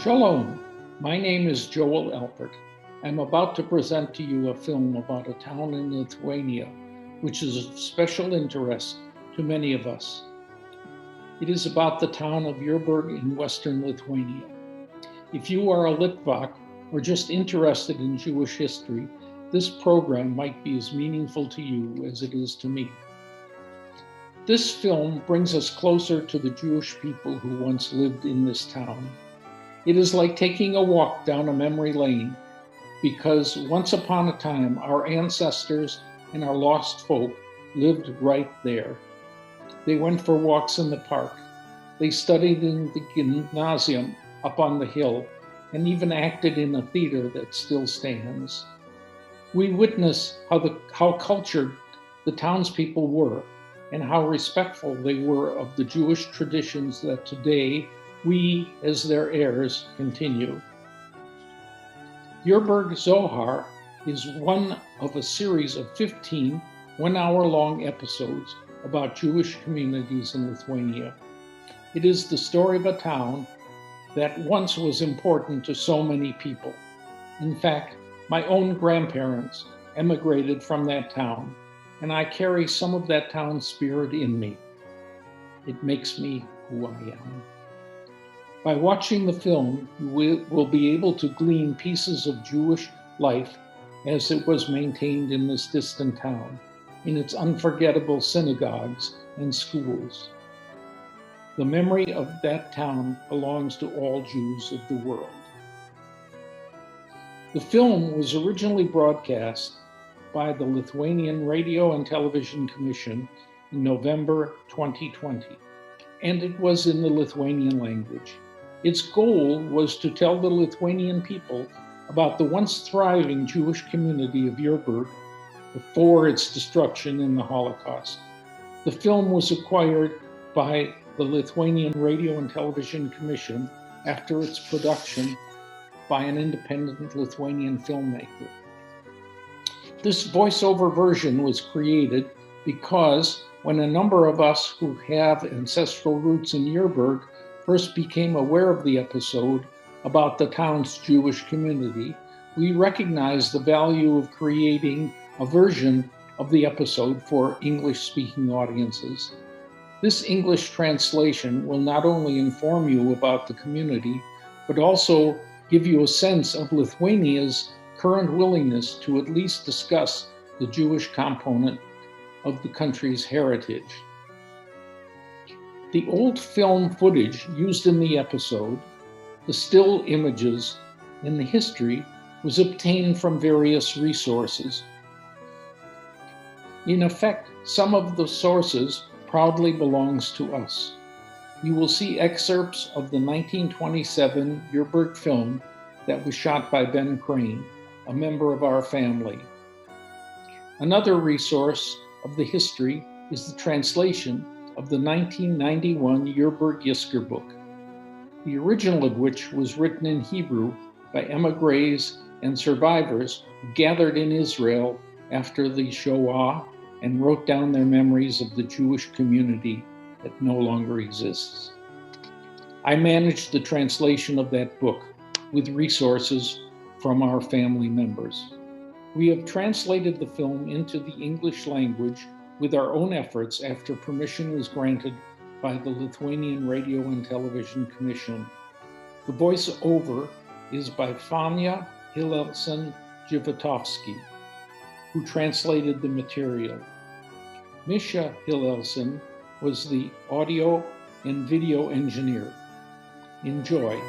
Shalom, my name is Joel Alpert. I'm about to present to you a film about a town in Lithuania, which is of special interest to many of us. It is about the town of Yurburg in western Lithuania. If you are a Litvak or just interested in Jewish history, this program might be as meaningful to you as it is to me. This film brings us closer to the Jewish people who once lived in this town. It is like taking a walk down a memory lane, because once upon a time, our ancestors and our lost folk lived right there. They went for walks in the park. They studied in the gymnasium up on the hill, and even acted in a theater that still stands. We witness how cultured the townspeople were and how respectful they were of the Jewish traditions that today we, as their heirs, continue. Yurburg Zahor is one of a series of 15 one-hour-long episodes about Jewish communities in Lithuania. It is the story of a town that once was important to so many people. In fact, my own grandparents emigrated from that town, and I carry some of that town's spirit in me. It makes me who I am. By watching the film, you will be able to glean pieces of Jewish life as it was maintained in this distant town, in its unforgettable synagogues and schools. The memory of that town belongs to all Jews of the world. The film was originally broadcast by the Lithuanian Radio and Television Commission in November 2020, and it was in the Lithuanian language. Its goal was to tell the Lithuanian people about the once thriving Jewish community of Yurburg before its destruction in the Holocaust. The film was acquired by the Lithuanian Radio and Television Commission after its production by an independent Lithuanian filmmaker. This voiceover version was created because when a number of us who have ancestral roots in Yurburg first became aware of the episode about the town's Jewish community, we recognized the value of creating a version of the episode for English-speaking audiences. This English translation will not only inform you about the community, but also give you a sense of Lithuania's current willingness to at least discuss the Jewish component of the country's heritage. The old film footage used in the episode, the still images, and the history was obtained from various resources. In effect, some of the sources proudly belongs to us. You will see excerpts of the 1927 Yurburg film that was shot by Ben Crane, a member of our family. Another resource of the history is the translation of the 1991 Yurburg Yizkor book, the original of which was written in Hebrew by emigres and survivors who gathered in Israel after the Shoah and wrote down their memories of the Jewish community that no longer exists. I managed the translation of that book with resources from our family members. We have translated the film into the English language with our own efforts after permission was granted by the Lithuanian Radio and Television Commission. The voice-over is by Fania Hillelson-Jivatovsky, who translated the material. Misha Hillelson was the audio and video engineer. Enjoy.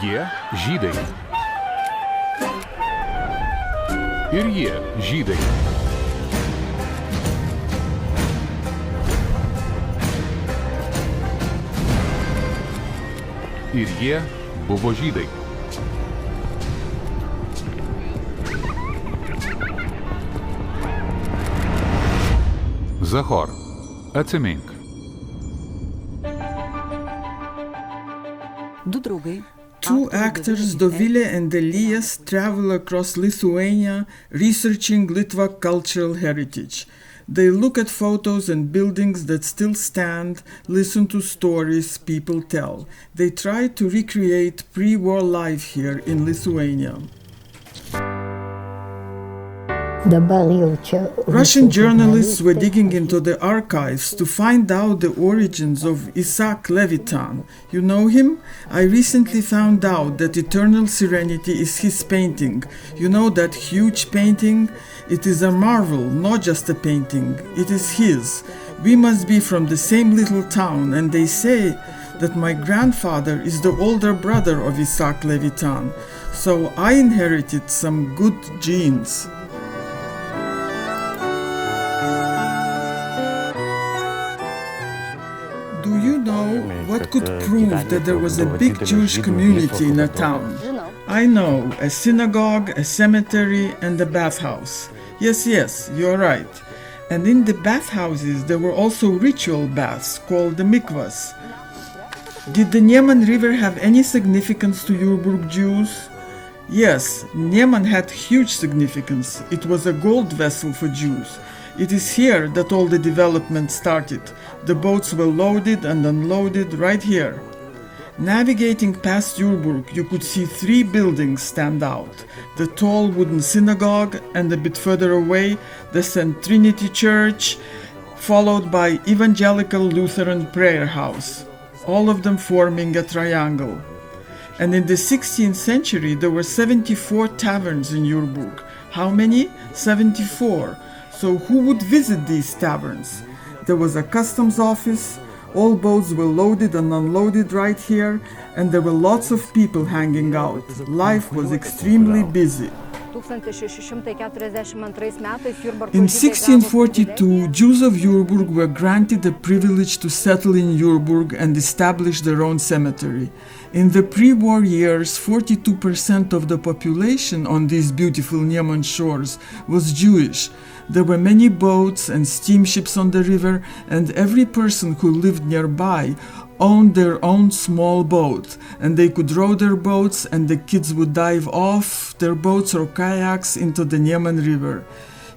Jie žydai. Ir jie žydai. Ir jie buvo žydai. Zahor. Atsimink. Two actors, Dovilė and Elijas, travel across Lithuania researching Litvak cultural heritage. They look at photos and buildings that still stand, listen to stories people tell. They try to recreate pre-war life here in Lithuania. Russian journalists were digging into the archives to find out the origins of Isaac Levitan. You know him? I recently found out that Eternal Serenity is his painting. You know that huge painting? It is a marvel, not just a painting. It is his. We must be from the same little town, and they say that my grandfather is the older brother of Isaac Levitan. So I inherited some good genes. Do you know what could prove that there was a big Jewish community in a town? I know, a synagogue, a cemetery, and a bathhouse. Yes, you're right. And in the bathhouses there were also ritual baths called the mikvahs. Did the Neman River have any significance to Yurburg Jews? Yes, Neman had huge significance. It was a gold vessel for Jews. It is here that all the development started. The boats were loaded and unloaded right here. Navigating past Yurburg, you could see three buildings stand out. The tall wooden synagogue, and a bit further away, the St. Trinity Church, followed by Evangelical Lutheran Prayer House, all of them forming a triangle. And in the 16th century, there were 74 taverns in Yurburg. How many? 74. So who would visit these taverns? There was a customs office, all boats were loaded and unloaded right here, and there were lots of people hanging out. Life was extremely busy. In 1642, Jews of Yurburg were granted the privilege to settle in Yurburg and establish their own cemetery. In the pre-war years, 42% of the population on these beautiful Neman shores was Jewish. There were many boats and steamships on the river, and every person who lived nearby owned their own small boat, and they could row their boats, and the kids would dive off their boats or kayaks into the Neman River.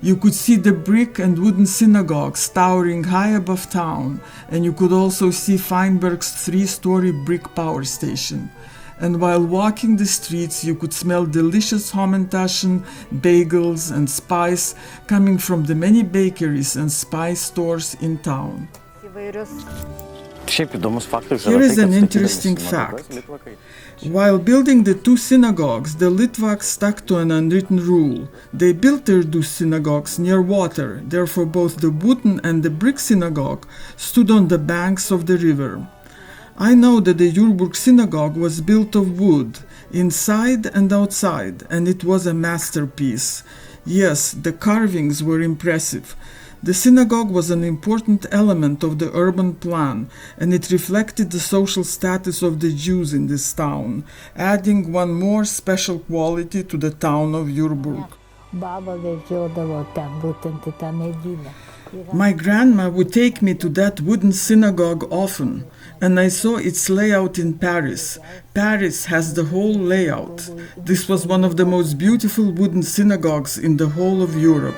You could see the brick and wooden synagogues towering high above town, and you could also see Feinberg's 3-story brick power station. And while walking the streets, you could smell delicious Hammentaschen, bagels, and spice coming from the many bakeries and spice stores in town. Here is an interesting fact. While building the two synagogues, the Litvaks stuck to an unwritten rule. They built their two synagogues near water, therefore both the wooden and the brick synagogue stood on the banks of the river. I know that the Yurburg synagogue was built of wood, inside and outside, and it was a masterpiece. Yes, the carvings were impressive. The synagogue was an important element of the urban plan, and it reflected the social status of the Jews in this town, adding one more special quality to the town of Yurburg. My grandma would take me to that wooden synagogue often, and I saw its layout in Paris. Paris has the whole layout. This was one of the most beautiful wooden synagogues in the whole of Europe.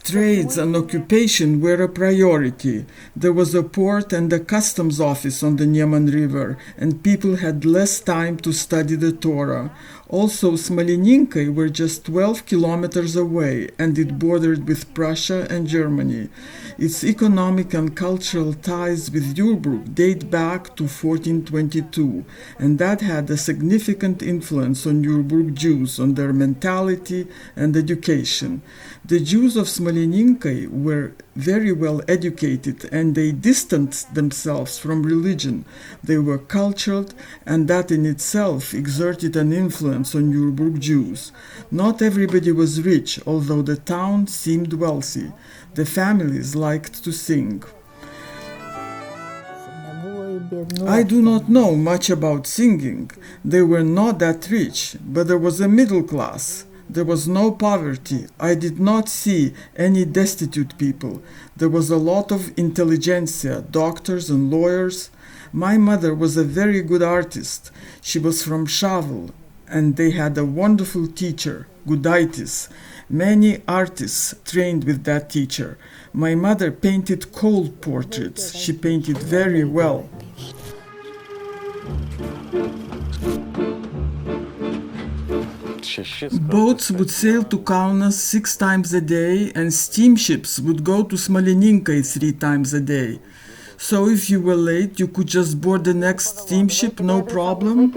Trades and occupation were a priority. There was a port and a customs office on the Neman River, and people had less time to study the Torah. Also, Smolininkai were just 12 kilometers away, and it bordered with Prussia and Germany. Its economic and cultural ties with Yurburg date back to 1422, and that had a significant influence on Yurburg Jews, on their mentality and education. The Jews of Smolininkai were very well educated, and they distanced themselves from religion. They were cultured, and that in itself exerted an influence on Yurburg Jews. Not everybody was rich, although the town seemed wealthy. The families liked to sing. I do not know much about singing. They were not that rich, but there was a middle class. There was no poverty. I did not see any destitute people. There was a lot of intelligentsia, doctors and lawyers. My mother was a very good artist. She was from Shavel, and they had a wonderful teacher, Gudaitis. Many artists trained with that teacher. My mother painted cold portraits. She painted very well. Boats would sail to Kaunas 6 times a day, and steamships would go to Smolininkai 3 times a day. So if you were late, you could just board the next steamship, no problem?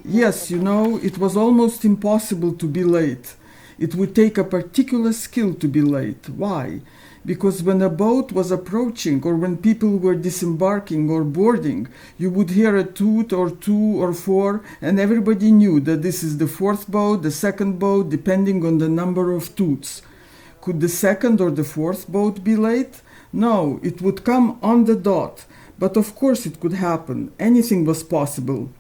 Yes, it was almost impossible to be late. It would take a particular skill to be late. Why? Because when a boat was approaching or when people were disembarking or boarding, you would hear a toot or 2 or 4, and everybody knew that this is the 4th boat, the 2nd boat, depending on the number of toots. Could the 2nd or the 4th boat be late? No, it would come on the dot. But of course it could happen. Anything was possible.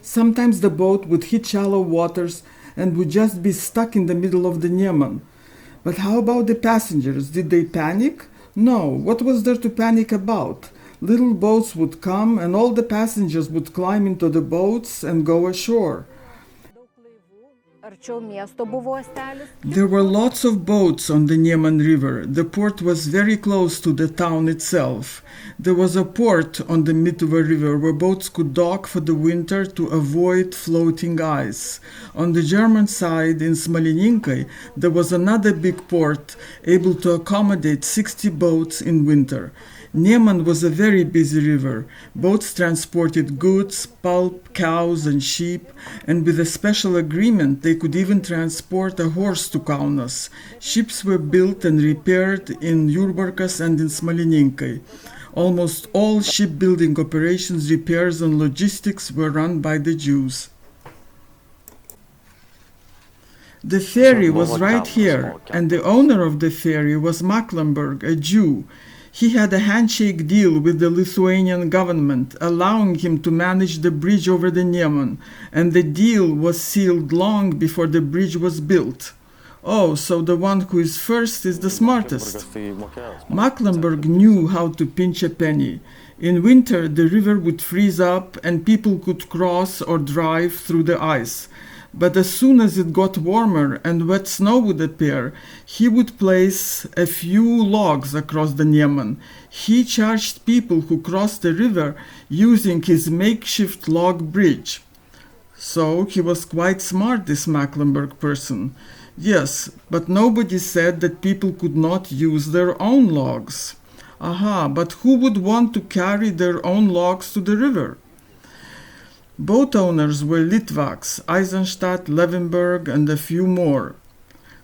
Sometimes the boat would hit shallow waters and would just be stuck in the middle of the Niemen. But how about the passengers? Did they panic? No, what was there to panic about? Little boats would come and all the passengers would climb into the boats and go ashore. There were lots of boats on the Niemen River. The port was very close to the town itself. There was a port on the Mituva River where boats could dock for the winter to avoid floating ice. On the German side, in Smolininkai, there was another big port able to accommodate 60 boats in winter. Niemen was a very busy river. Boats transported goods, pulp, cows and sheep, and with a special agreement they could even transport a horse to Kaunas. Ships were built and repaired in Jurbarkas and in Smolininkai. Almost all shipbuilding operations, repairs and logistics were run by the Jews. The ferry was right here, and the owner of the ferry was Mecklenburg, a Jew. He had a handshake deal with the Lithuanian government, allowing him to manage the bridge over the Niemen, and the deal was sealed long before the bridge was built. Oh, so the one who is first is the smartest. Mecklenburg knew how to pinch a penny. In winter, the river would freeze up and people could cross or drive through the ice. But as soon as it got warmer and wet snow would appear, he would place a few logs across the Niemen. He charged people who crossed the river using his makeshift log bridge. So he was quite smart, this Mecklenburg person. Yes, but nobody said that people could not use their own logs. Aha, but who would want to carry their own logs to the river? Boat owners were Litvaks, Eisenstadt, Levenberg, and a few more.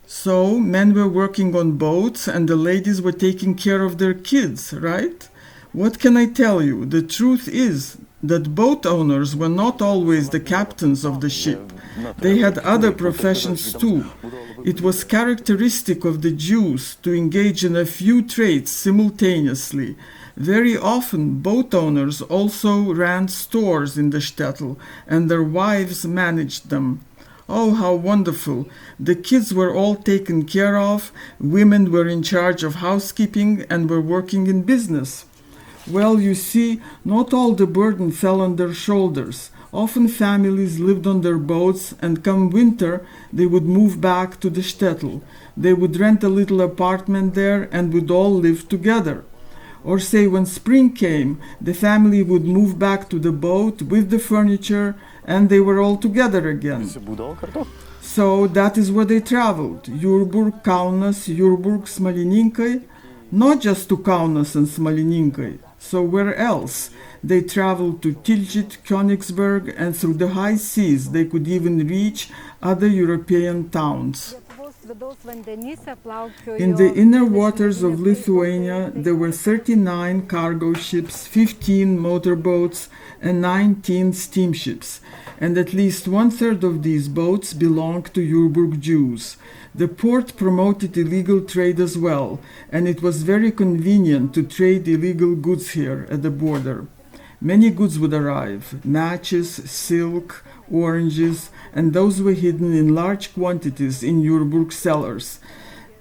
So men were working on boats and the ladies were taking care of their kids, right? What can I tell you? The truth is that boat owners were not always the captains of the ship. They had other professions too. It was characteristic of the Jews to engage in a few trades simultaneously. Very often, boat owners also ran stores in the shtetl, and their wives managed them. Oh, how wonderful! The kids were all taken care of, women were in charge of housekeeping and were working in business. Well, you see, not all the burden fell on their shoulders. Often families lived on their boats, and come winter, they would move back to the shtetl. They would rent a little apartment there and would all live together. Or say when spring came, the family would move back to the boat with the furniture and they were all together again. So that is where they traveled. Yurburg, Kaunas, Yurburg, Smolininkai. Not just to Kaunas and Smolininkai. So where else? They traveled to Tilsit, Königsberg, and through the high seas they could even reach other European towns. In the inner waters of Lithuania, there were 39 cargo ships, 15 motorboats, and 19 steamships, and at least one-third of these boats belonged to Yurburg Jews. The port promoted illegal trade as well, and it was very convenient to trade illegal goods here at the border. Many goods would arrive: matches, silk, oranges, and those were hidden in large quantities in Yurburg cellars.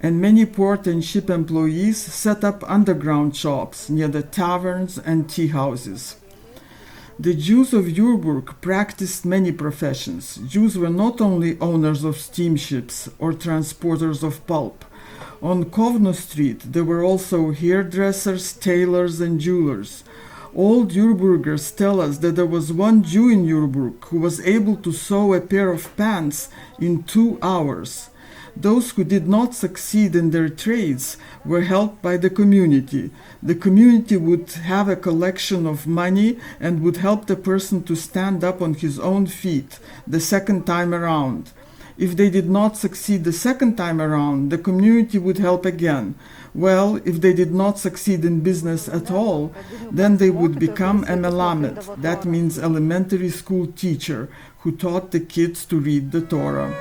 And many port and ship employees set up underground shops near the taverns and tea houses. The Jews of Yurburg practiced many professions. Jews were not only owners of steamships or transporters of pulp. On Kovno Street there were also hairdressers, tailors, and jewelers. Old Yurburgers tell us that there was one Jew in Yurburg who was able to sew a pair of pants in 2 hours. Those who did not succeed in their trades were helped by the community. The community would have a collection of money and would help the person to stand up on his own feet the second time around. If they did not succeed the second time around, the community would help again. Well, if they did not succeed in business at all, then they would become a melamed. That means elementary school teacher who taught the kids to read the Torah.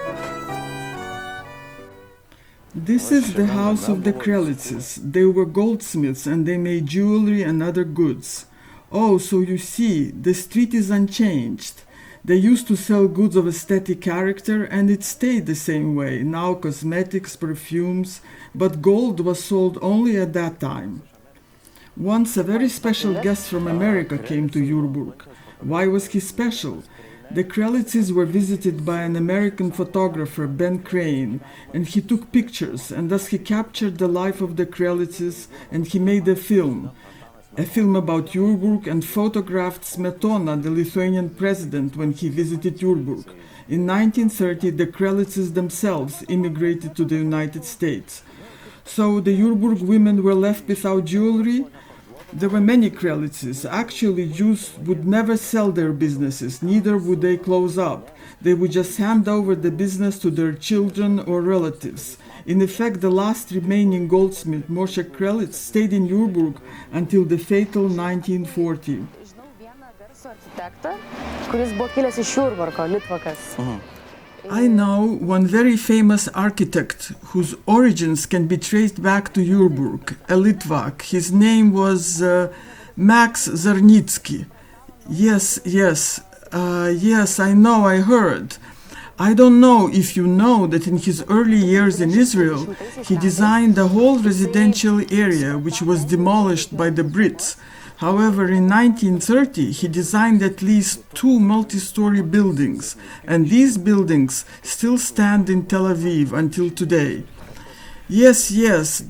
This is the house of the Krelitzes. They were goldsmiths and they made jewelry and other goods. Oh, so you see, the street is unchanged. They used to sell goods of aesthetic character and it stayed the same way. Now cosmetics, perfumes, but gold was sold only at that time. Once a very special guest from America came to Yurburg. Why was he special? The Krelitzes were visited by an American photographer, Ben Crane, and he took pictures, and thus he captured the life of the Krelitzes, and he made a film about Yurburg, and photographed Smetona, the Lithuanian president, when he visited Yurburg. In 1930, the Krelitzes themselves immigrated to the United States. So the Yurburg women were left without jewelry. There were many Krelitzes. Actually, Jews would never sell their businesses, neither would they close up. They would just hand over the business to their children or relatives. In effect, the last remaining goldsmith, Moshe Krelitz, stayed in Yurburg until the fatal 1940. I know one very famous architect whose origins can be traced back to Yurburg, a Litvak. His name was Max Zernitzky. Yes, I know, I heard. I don't know if you know that in his early years in Israel, he designed the whole residential area which was demolished by the Brits. However, in 1930, he designed at least 2 multi-story buildings, and these buildings still stand in Tel Aviv until today. Yes,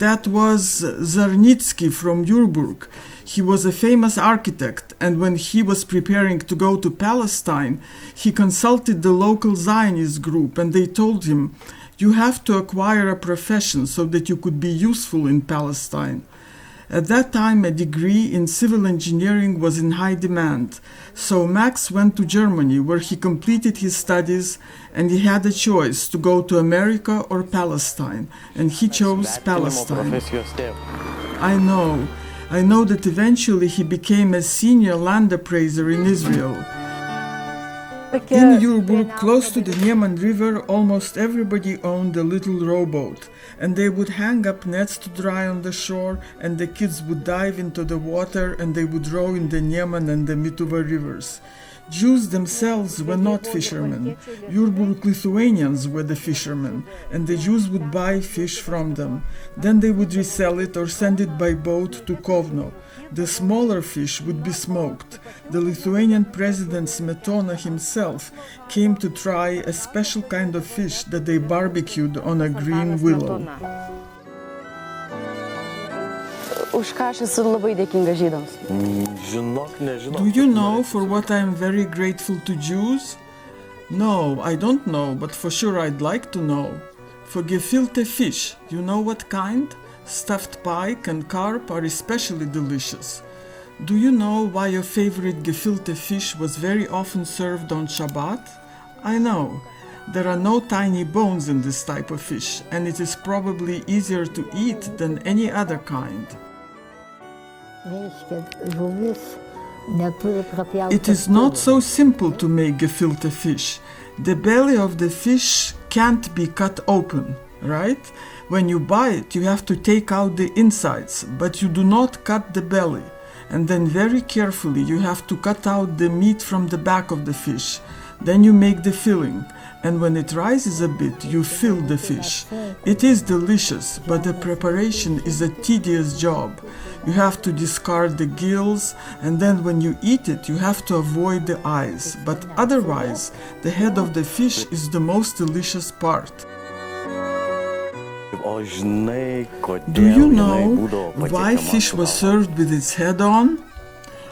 that was Zernitzky from Yurburg. He was a famous architect, and when he was preparing to go to Palestine, he consulted the local Zionist group, and they told him, "You have to acquire a profession so that you could be useful in Palestine." At that time, a degree in civil engineering was in high demand. So Max went to Germany, where he completed his studies, and he had a choice to go to America or Palestine, and he chose Palestine. I know that eventually he became a senior land appraiser in Israel. In Yurburg, close to the Nieman River, almost everybody owned a little rowboat, and they would hang up nets to dry on the shore, and the kids would dive into the water and they would row in the Nieman and the Mituva rivers. Jews themselves were not fishermen. Yurburg Lithuanians were the fishermen, and the Jews would buy fish from them. Then they would resell it or send it by boat to Kovno. The smaller fish would be smoked. The Lithuanian president Smetona himself came to try a special kind of fish that they barbecued on a green willow. Do you know for what I am very grateful to Jews? No, I don't know, but for sure I'd like to know. For gefilte fish, you know what kind? Stuffed pike and carp are especially delicious. Do you know why your favorite gefilte fish was very often served on Shabbat? I know. There are no tiny bones in this type of fish, and it is probably easier to eat than any other kind. It is not so simple to make gefilte fish. The belly of the fish can't be cut open, right? When you buy it, you have to take out the insides, but you do not cut the belly. And then very carefully you have to cut out the meat from the back of the fish. Then you make the filling, and when it rises a bit, you fill the fish. It is delicious, but the preparation is a tedious job. You have to discard the gills, and then when you eat it, you have to avoid the eyes. But otherwise, the head of the fish is the most delicious part. Do you know why fish was served with its head on?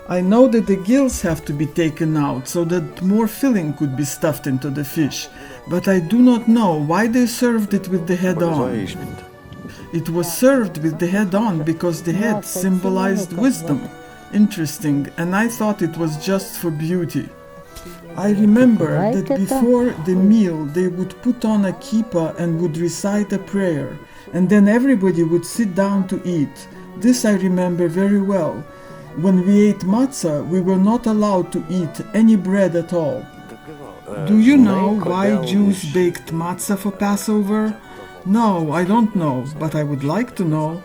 I know that the gills have to be taken out so that more filling could be stuffed into the fish, but I do not know why they served it with the head on. It was served with the head on because the head symbolized wisdom. Interesting, and I thought it was just for beauty. I remember that before the meal they would put on a kippah and would recite a prayer, and then everybody would sit down to eat. This I remember very well. When we ate matzah, we were not allowed to eat any bread at all. Do you know why Jews baked matzah for Passover? No, I don't know, but I would like to know.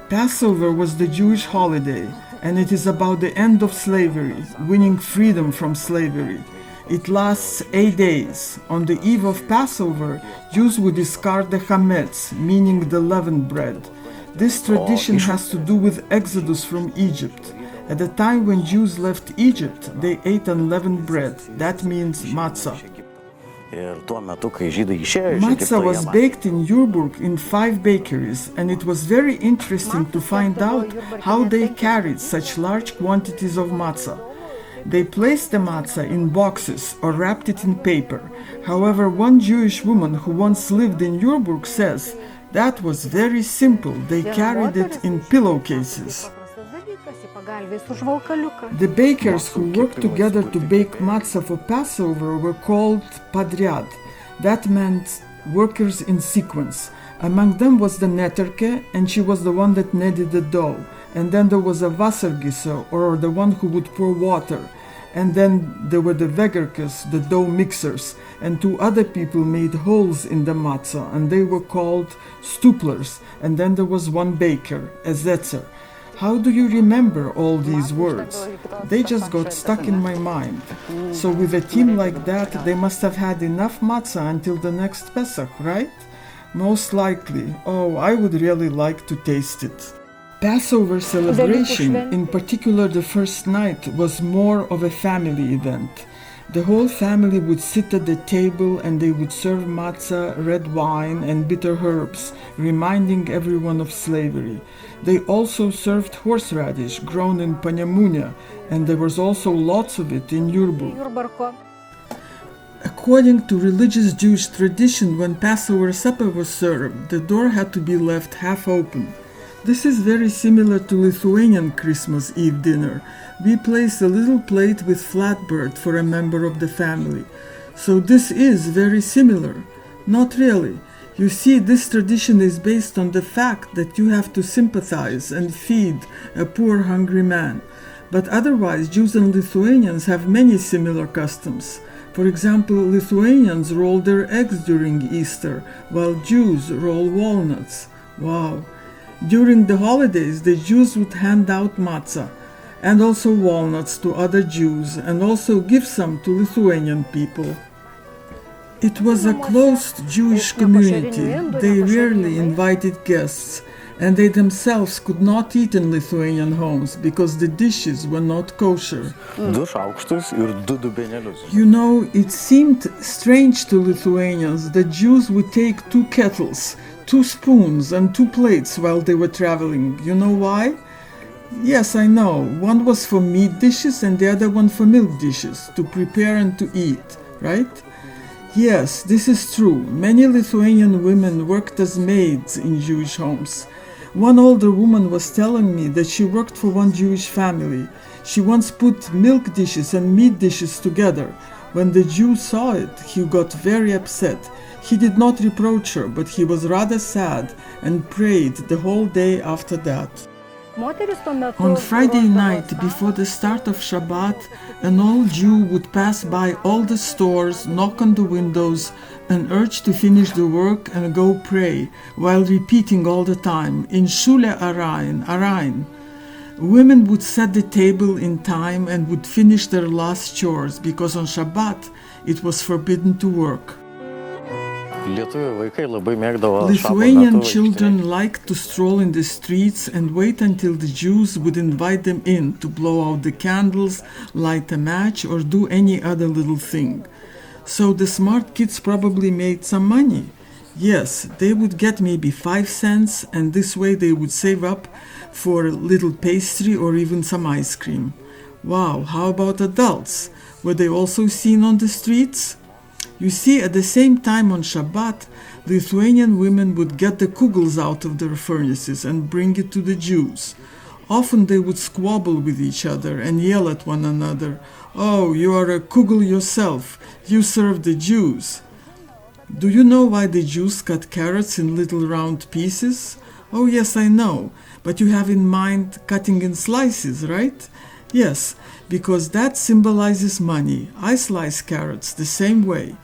Passover was the Jewish holiday, and it is about the end of slavery, winning freedom from slavery. It lasts 8 days. On the eve of Passover, Jews would discard the chametz, meaning the leavened bread. This tradition has to do with Exodus from Egypt. At the time when Jews left Egypt, they ate unleavened bread. That means matzah. Matzah was baked in Yurburg in 5 bakeries, and it was very interesting to find out how they carried such large quantities of matzah. They placed the matzah in boxes or wrapped it in paper. However, one Jewish woman who once lived in Yurburg says that was very simple. They carried it in pillowcases. The bakers who worked together to bake matzah for Passover were called padriad. That meant workers in sequence. Among them was the netterke, and she was the one that kneaded the dough. And then there was a Wassergießer, or the one who would pour water. And then there were the Wegerkes, the dough mixers, and 2 other people made holes in the matzah, and they were called stuplers. And then there was one baker, a zetzer. How do you remember all these words? They just got stuck in my mind. So with a team like that, they must have had enough matzah until the next Pesach, right? Most likely. Oh, I would really like to taste it. Passover celebration, in particular the first night, was more of a family event. The whole family would sit at the table and they would serve matzah, red wine, and bitter herbs, reminding everyone of slavery. They also served horseradish grown in Panyamunya, and there was also lots of it in Yurburg. According to religious Jewish tradition, when Passover supper was served, the door had to be left half open. This is very similar to Lithuanian Christmas Eve dinner. We place a little plate with flatbread for a member of the family. So this is very similar. Not really. You see, this tradition is based on the fact that you have to sympathize and feed a poor, hungry man. But otherwise, Jews and Lithuanians have many similar customs. For example, Lithuanians roll their eggs during Easter, while Jews roll walnuts. Wow! During the holidays, the Jews would hand out matzah and also walnuts to other Jews, and also give some to Lithuanian people. It was a closed Jewish community. They rarely invited guests, and they themselves could not eat in Lithuanian homes because the dishes were not kosher. You know, it seemed strange to Lithuanians that Jews would take 2 kettles, 2 spoons, and 2 plates while they were traveling. You know why? Yes, I know. One was for meat dishes and the other one for milk dishes, to prepare and to eat, right? Yes, this is true. Many Lithuanian women worked as maids in Jewish homes. One older woman was telling me that she worked for one Jewish family. She once put milk dishes and meat dishes together. When the Jew saw it, he got very upset. He did not reproach her, but he was rather sad and prayed the whole day after that. On Friday night, before the start of Shabbat, an old Jew would pass by all the stores, knock on the windows, and urge to finish the work and go pray, while repeating all the time, in Shule Arain, Arain. Women would set the table in time and would finish their last chores, because on Shabbat it was forbidden to work. Lithuanian children liked to stroll in the streets and wait until the Jews would invite them in to blow out the candles, light a match, or do any other little thing. So the smart kids probably made some money. Yes, they would get maybe 5 cents, and this way they would save up for a little pastry or even some ice cream. Wow, how about adults? Were they also seen on the streets? You see, at the same time on Shabbat, Lithuanian women would get the kugels out of their furnaces and bring it to the Jews. Often they would squabble with each other and yell at one another, "Oh, you are a kugel yourself, you serve the Jews." Do you know why the Jews cut carrots in little round pieces? Oh yes, I know, but you have in mind cutting in slices, right? Yes, because that symbolizes money. I slice carrots the same way.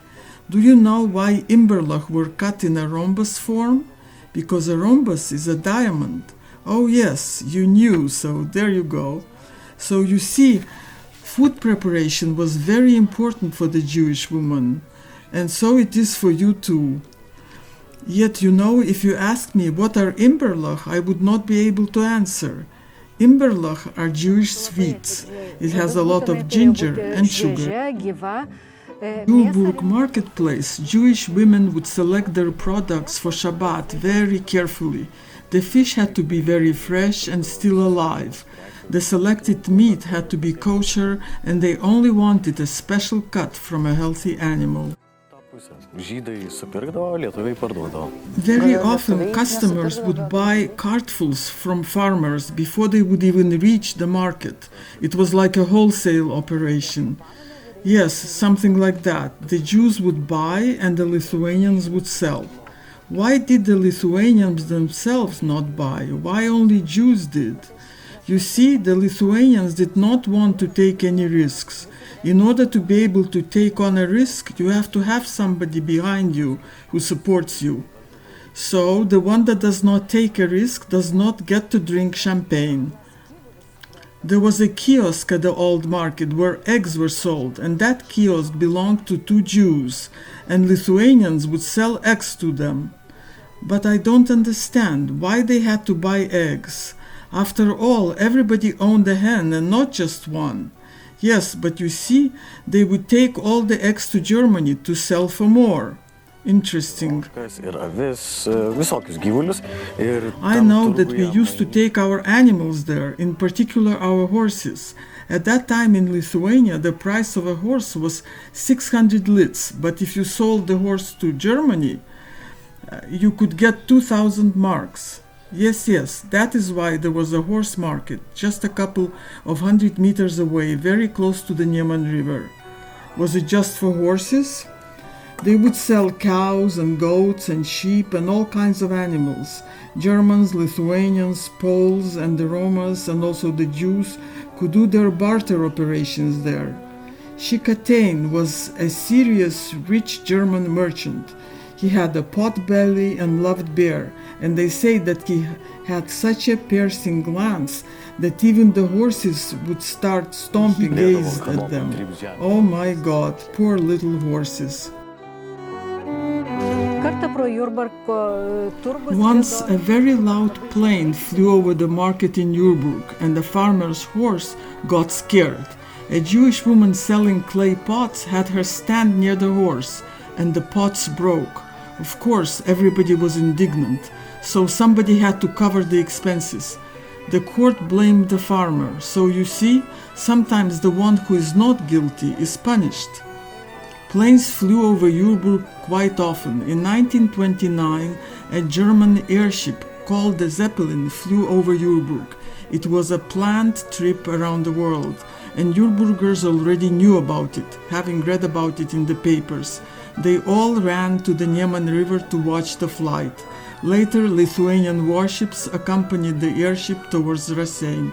Do you know why Imberlach were cut in a rhombus form? Because a rhombus is a diamond. Oh yes, you knew, so there you go. So you see, food preparation was very important for the Jewish woman, and so it is for you too. Yet you know, if you asked me what are Imberlach, I would not be able to answer. Imberlach are Jewish sweets. It has a lot of ginger and sugar. Yurburg marketplace, Jewish women would select their products for Shabbat very carefully. The fish had to be very fresh and still alive. The selected meat had to be kosher, and they only wanted a special cut from a healthy animal. Very often customers would buy cartfuls from farmers before they would even reach the market. It was like a wholesale operation. Yes, something like that. The Jews would buy and the Lithuanians would sell. Why did the Lithuanians themselves not buy? Why only Jews did? You see, the Lithuanians did not want to take any risks. In order to be able to take on a risk, you have to have somebody behind you who supports you. So, the one that does not take a risk does not get to drink champagne. There was a kiosk at the old market where eggs were sold, and that kiosk belonged to 2 Jews, and Lithuanians would sell eggs to them. But I don't understand why they had to buy eggs. After all, everybody owned a hen and not just one. Yes, but you see, they would take all the eggs to Germany to sell for more. Interesting. I know that we used to take our animals there, in particular our horses. At that time in Lithuania, the price of a horse was 600 lits, but if you sold the horse to Germany, you could get 2,000 marks. Yes, that is why there was a horse market, just a couple of 100 meters away, very close to the Niemen River. Was it just for horses? They would sell cows and goats and sheep and all kinds of animals. Germans, Lithuanians, Poles and the Romas and also the Jews could do their barter operations there. Shikatain was a serious, rich German merchant. He had a pot belly and loved beer, and they say that he had such a piercing glance that even the horses would start stomping gazed at them. Oh my God, poor little horses. Once a very loud plane flew over the market in Yurburg, and the farmer's horse got scared. A Jewish woman selling clay pots had her stand near the horse, and the pots broke. Of course, everybody was indignant, so somebody had to cover the expenses. The court blamed the farmer, so you see, sometimes the one who is not guilty is punished. Planes flew over Yurburg quite often. In 1929, a German airship called the Zeppelin flew over Yurburg. It was a planned trip around the world. and Yurburgers already knew about it, having read about it in the papers. They all ran to the Neman River to watch the flight. Later, Lithuanian warships accompanied the airship towards Versailles.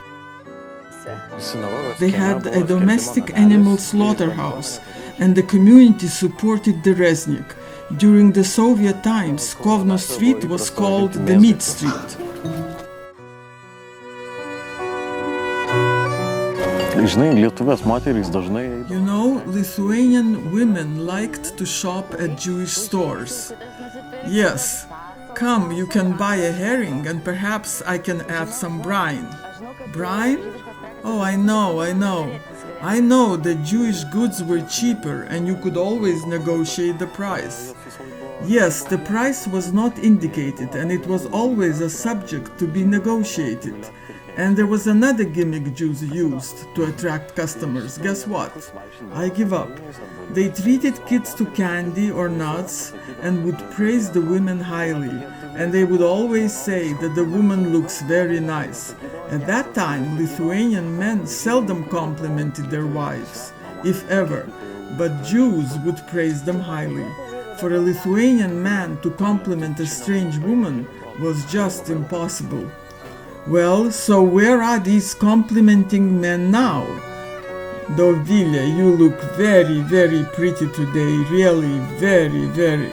They had a domestic animal slaughterhouse, and the community supported the Reznik. During the Soviet times, Kovno Street was called the Meat Street. You know, Lithuanian women liked to shop at Jewish stores. Yes, come, you can buy a herring and perhaps I can add some brine. Brine? Oh, I know. I know that Jewish goods were cheaper and you could always negotiate the price. Yes, the price was not indicated and it was always a subject to be negotiated. And there was another gimmick Jews used to attract customers. Guess what? I give up. They treated kids to candy or nuts and would praise the women highly. And they would always say that the woman looks very nice. At that time, Lithuanian men seldom complimented their wives, if ever, but Jews would praise them highly. For a Lithuanian man to compliment a strange woman was just impossible. Well, so where are these complimenting men now? Dovile, you look very, very pretty today, really, very.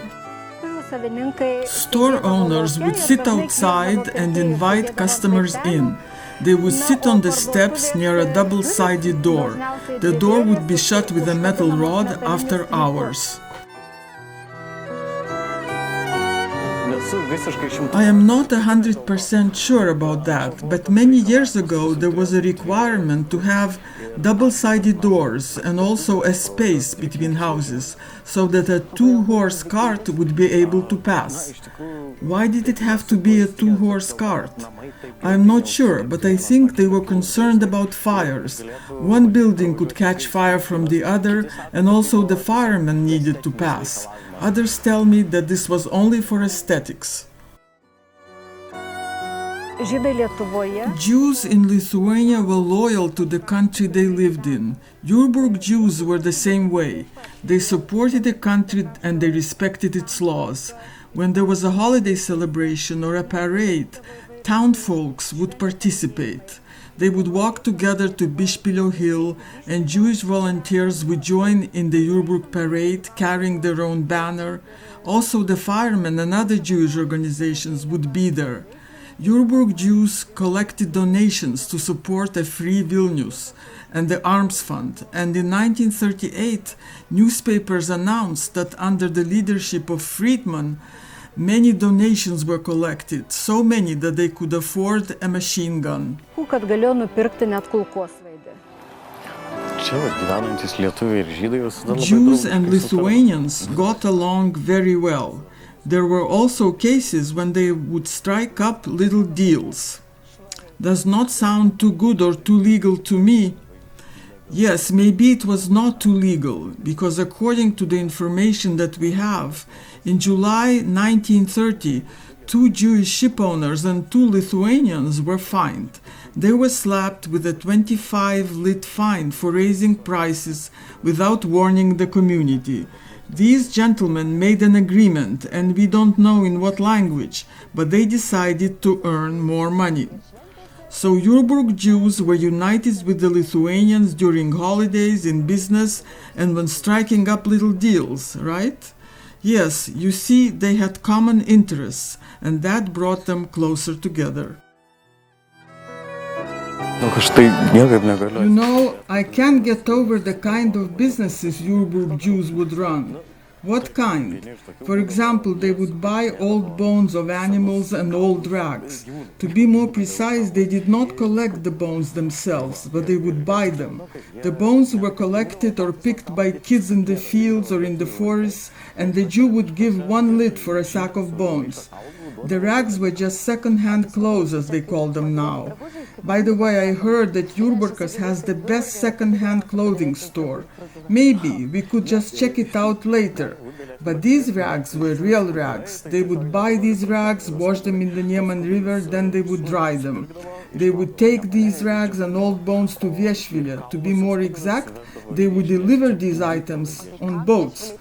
Store owners would sit outside and invite customers in. They would sit on the steps near a double-sided door. The door would be shut with a metal rod after hours. I am not 100% sure about that, but many years ago there was a requirement to have double-sided doors and also a space between houses, so that a two-horse cart would be able to pass. Why did it have to be a two-horse cart? I'm not sure, but I think they were concerned about fires. One building could catch fire from the other, and also the firemen needed to pass. Others tell me that this was only for aesthetics. Jews in Lithuania were loyal to the country they lived in. Yurburg Jews were the same way. They supported the country and they respected its laws. When there was a holiday celebration or a parade, townfolks would participate. They would walk together to Bišpilio Hill, and Jewish volunteers would join in the Yurburg parade, carrying their own banner. Also, the firemen and other Jewish organizations would be there. Yurburg Jews collected donations to support a free Vilnius and the Arms Fund, and in 1938, newspapers announced that under the leadership of Friedman, many donations were collected, so many that they could afford a machine gun. Jews and Lithuanians got along very well. There were also cases when they would strike up little deals. Does not sound too good or too legal to me. Yes, maybe it was not too legal, because according to the information that we have, in July 1930, 2 Jewish shipowners and 2 Lithuanians were fined. They were slapped with a 25 lit fine for raising prices without warning the community. These gentlemen made an agreement, and we don't know in what language, but they decided to earn more money. So Yurburg Jews were united with the Lithuanians during holidays, in business, and when striking up little deals, right? Yes, you see, they had common interests, and that brought them closer together. You know, I can't get over the kind of businesses Yurburg Jews would run. What kind? For example, they would buy old bones of animals and old rags. To be more precise, they did not collect the bones themselves, but they would buy them. The bones were collected or picked by kids in the fields or in the forests, and the Jew would give 1 lit for a sack of bones. The rags were just second-hand clothes, as they call them now. By the way, I heard that Yurburgas has the best second-hand clothing store. Maybe we could just check it out later. But these rags were real rags. They would buy these rags, wash them in the Neman River, then they would dry them. They would take these rags and old bones to Vieshvili. To be more exact, they would deliver these items on boats.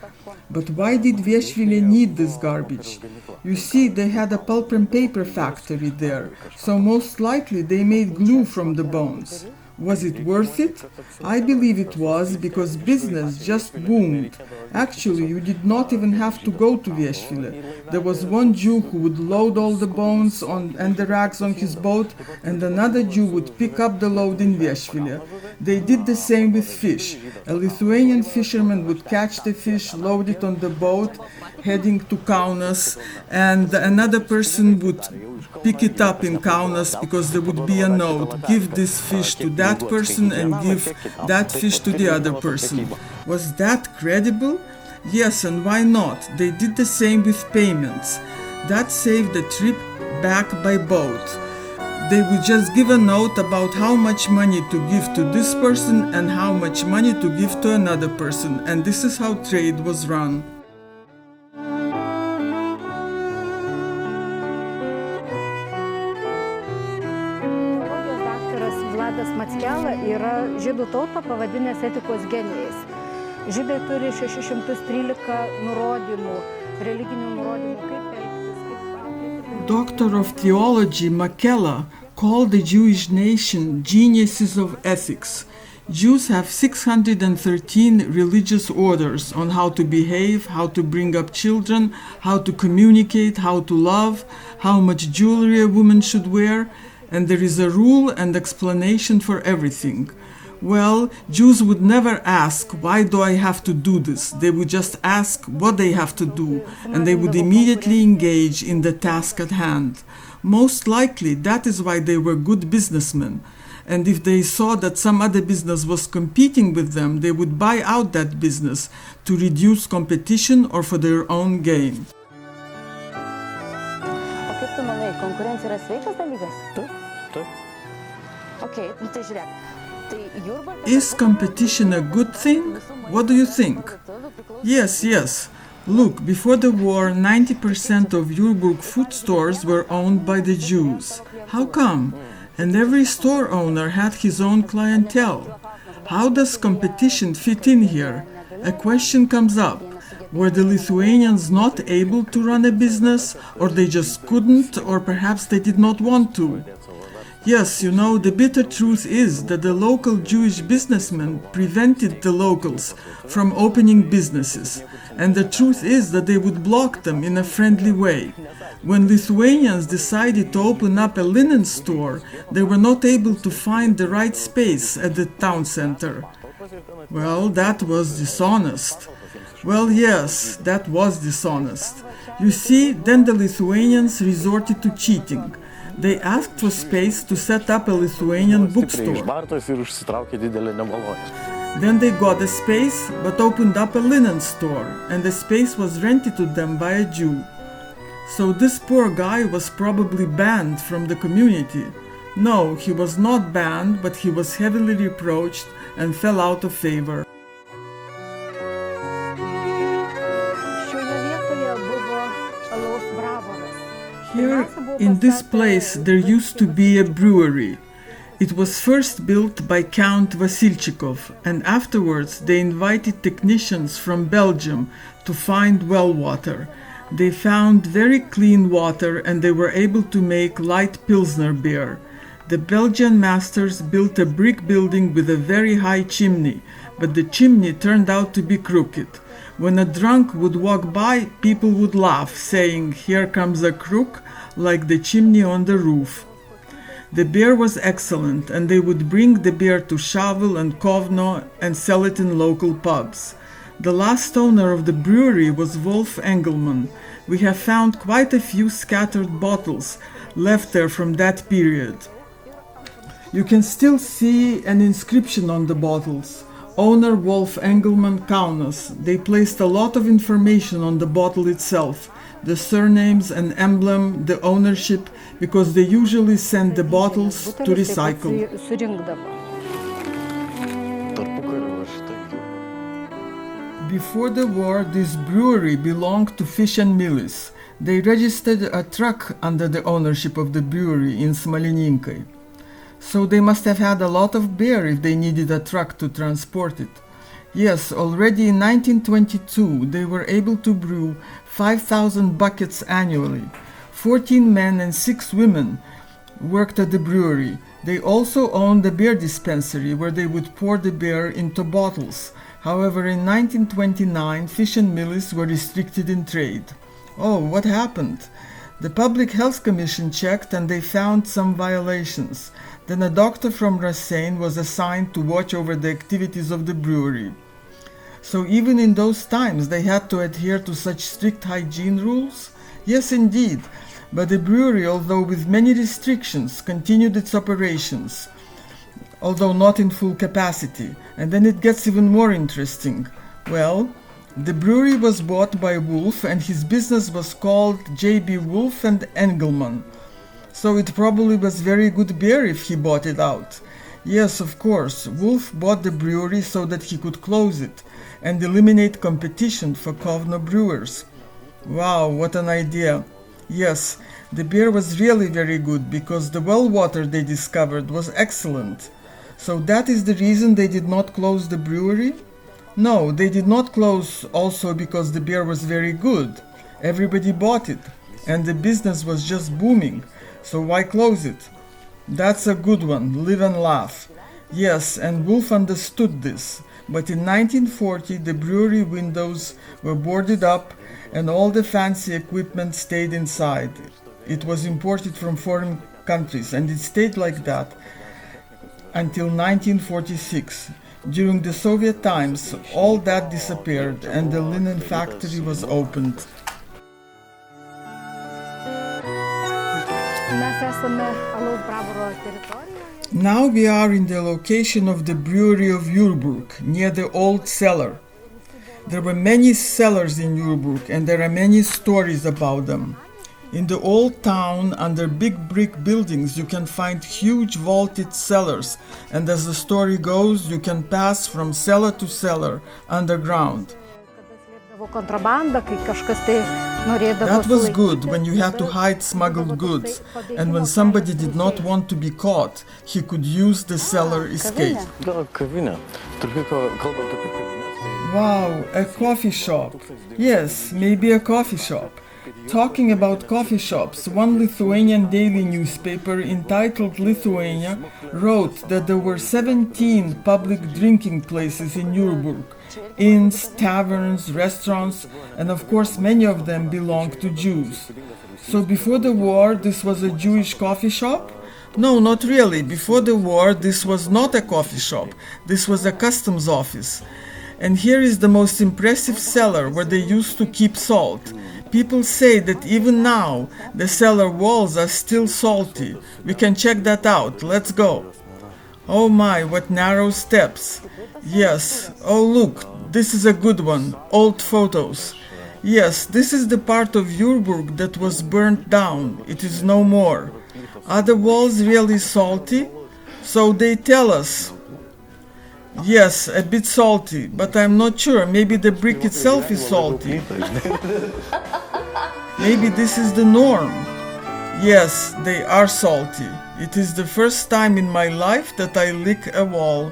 But why did Vieshvili need this garbage? You see, they had a pulp and paper factory there, so most likely they made glue from the bones. Was it worth it? I believe it was, because business just boomed. Actually, you did not even have to go to Vieshvili. There was one Jew who would load all the bones and the rags on his boat, and another Jew would pick up the load in Vieshvili. They did the same with fish. A Lithuanian fisherman would catch the fish, load it on the boat, heading to Kaunas, and another person would pick it up in Kaunas because there would be a note, give this fish to that person and give that fish to the other person. Was that credible? Yes, and why not? They did the same with payments. That saved the trip back by boat. They would just give a note about how much money to give to this person and how much money to give to another person, and this is how trade was run. Yra žydų tautą pavadinęs etikos genijais. Žydai turi 613 nurodymų, religinių nurodymų, kaip elgtis. Doctor of Theology Makela called the Jewish nation geniuses of ethics. Jews have 613 religious orders on how to behave, how to bring up children, how to communicate, how to love, how much jewelry a woman should wear, and there is a rule and explanation for everything. Well, Jews would never ask, why do I have to do this? They would just ask what they have to do, and they would immediately engage in the task at hand. Most likely, that is why they were good businessmen. And if they saw that some other business was competing with them, they would buy out that business to reduce competition or for their own gain. Is competition a good thing? What do you think? Yes. Look, before the war, 90% of Yurburg food stores were owned by the Jews. How come? And every store owner had his own clientele. How does competition fit in here? A question comes up. Were the Lithuanians not able to run a business, or they just couldn't, or perhaps they did not want to? Yes, the bitter truth is that the local Jewish businessmen prevented the locals from opening businesses, and the truth is that they would block them in a friendly way. When Lithuanians decided to open up a linen store, they were not able to find the right space at the town center. Well, that was dishonest. Well, yes, that was dishonest. You see, then the Lithuanians resorted to cheating. They asked for space to set up a Lithuanian bookstore. Then they got a space, but opened up a linen store, and the space was rented to them by a Jew. So this poor guy was probably banned from the community. No, he was not banned, but he was heavily reproached and fell out of favor. Here, in this place, there used to be a brewery. It was first built by Count Vasilchikov, and afterwards they invited technicians from Belgium to find well water. They found very clean water, and they were able to make light Pilsner beer. The Belgian masters built a brick building with a very high chimney, but the chimney turned out to be crooked. When a drunk would walk by, people would laugh, saying, "Here comes a crook," like the chimney on the roof. The beer was excellent, and they would bring the beer to Shavel and Kovno and sell it in local pubs. The last owner of the brewery was Wolf Engelmann. We have found quite a few scattered bottles left there from that period. You can still see an inscription on the bottles. Owner Wolf Engelmann, Kaunas. They placed a lot of information on the bottle itself, the surnames and emblem, the ownership, because they usually send the bottles to recycle. Before the war, this brewery belonged to Fish and Millis. They registered a truck under the ownership of the brewery in Smolininkai. So they must have had a lot of beer if they needed a truck to transport it. Yes, already in 1922 they were able to brew 5,000 buckets annually. 14 men and 6 women worked at the brewery. They also owned a beer dispensary where they would pour the beer into bottles. However, in 1929, fish and mealies were restricted in trade. Oh, what happened? The Public Health Commission checked and they found some violations. Then a doctor from Versailles was assigned to watch over the activities of the brewery. So even in those times they had to adhere to such strict hygiene rules? Yes, indeed. But the brewery, although with many restrictions, continued its operations, although not in full capacity. And then it gets even more interesting. Well, the brewery was bought by Wolf and his business was called J.B. Wolf and Engelmann. So it probably was very good beer if he bought it out. Yes, of course, Wolf bought the brewery so that he could close it and eliminate competition for Kovno brewers. Wow, what an idea. Yes, the beer was really very good because the well water they discovered was excellent. So that is the reason they did not close the brewery? No, they did not close also because the beer was very good. Everybody bought it and the business was just booming. So why close it? That's a good one, live and laugh. Yes, and Wolf understood this. But in 1940 the brewery windows were boarded up and all the fancy equipment stayed inside. It was imported from foreign countries and it stayed like that until 1946. During the Soviet times, all that disappeared and the linen factory was opened. Now we are in the location of the Brewery of Yurburg, near the old cellar. There were many cellars in Yurburg and there are many stories about them. In the old town, under big brick buildings, you can find huge vaulted cellars, and as the story goes, you can pass from cellar to cellar underground. That was good when you had to hide smuggled goods, and when somebody did not want to be caught, he could use the cellar escape. Wow, a coffee shop. Yes, maybe a coffee shop. Talking about coffee shops, one Lithuanian daily newspaper entitled Lithuania wrote that there were 17 public drinking places in Yurburg, inns, taverns, restaurants, and of course many of them belonged to Jews. So before the war, this was a Jewish coffee shop? No, not really. Before the war, this was not a coffee shop. This was a customs office. And here is the most impressive cellar where they used to keep salt. People say that even now the cellar walls are still salty. We can check that out. Let's go. Oh my, what narrow steps. Yes. Oh look, this is a good one. Old photos. Yes, this is the part of Yurburg that was burnt down. It is no more. Are the walls really salty? So they tell us. Yes, a bit salty, but I'm not sure. Maybe the brick itself is salty. Maybe this is the norm. Yes, they are salty. It is the first time in my life that I lick a wall.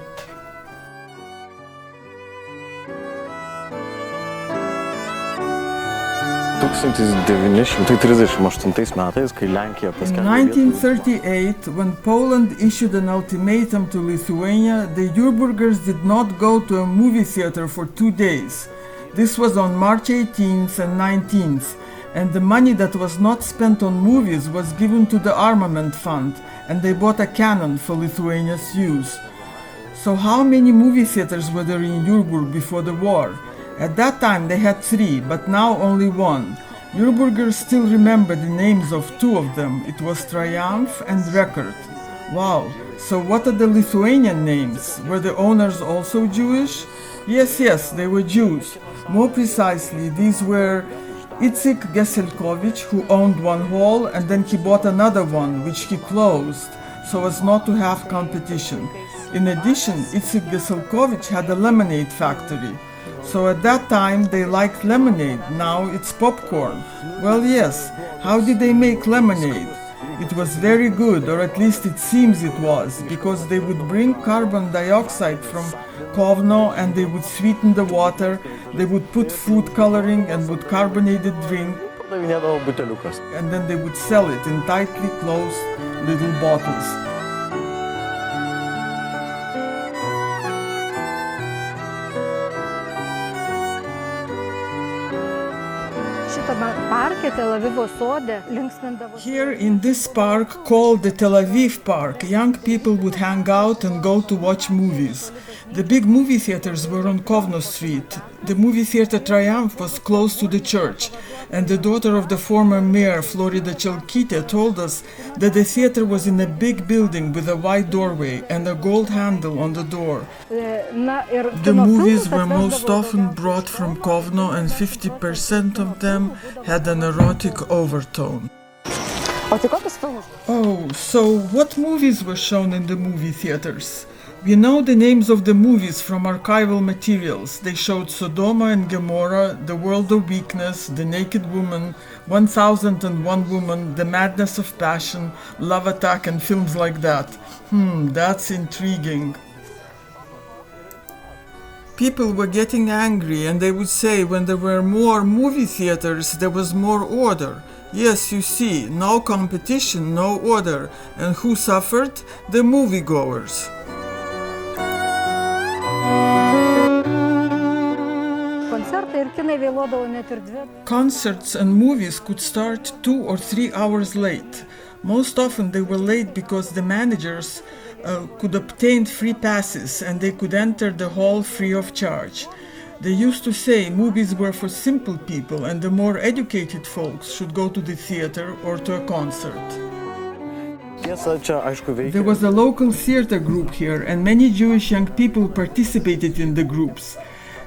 In 1938, when Poland issued an ultimatum to Lithuania, the Yurburgers did not go to a movie theater for 2 days. This was on March 18th and 19th, and the money that was not spent on movies was given to the armament fund, and they bought a cannon for Lithuania's use. So how many movie theaters were there in Yurburg before the war? At that time they had 3, but now only 1. Yurburgers still remember the names of 2 of them. It was Triumph and Record. Wow, so what are the Lithuanian names? Were the owners also Jewish? Yes, they were Jews. More precisely, these were Itzik Geselkovich, who owned one hall, and then he bought another one, which he closed, so as not to have competition. In addition, Itzik Geselkovich had a lemonade factory. So at that time they liked lemonade, now it's popcorn. Well, yes, how did they make lemonade? It was very good, or at least it seems it was, because they would bring carbon dioxide from Kovno and they would sweeten the water, they would put food coloring and would carbonate the drink, and then they would sell it in tightly closed little bottles. Here in this park, called the Tel Aviv Park, young people would hang out and go to watch movies. The big movie theaters were on Kovno Street. The movie theater Triumph was close to the church, and the daughter of the former mayor, Florida Chelkite, told us that the theater was in a big building with a wide doorway and a gold handle on the door. The movies were most often brought from Kovno, and 50% of them had an erotic overtone. Oh, so what movies were shown in the movie theaters? We know the names of the movies from archival materials. They showed Sodoma and Gomorrah, The World of Weakness, The Naked Woman, 1001 Woman, The Madness of Passion, Love Attack, and films like that. That's intriguing. People were getting angry, and they would say when there were more movie theaters, there was more order. Yes, you see, no competition, no order. And who suffered? The moviegoers. Concerts and movies could start 2 or 3 hours late. Most often they were late because the managers could obtain free passes and they could enter the hall free of charge. They used to say movies were for simple people and the more educated folks should go to the theater or to a concert. There was a local theater group here and many Jewish young people participated in the groups.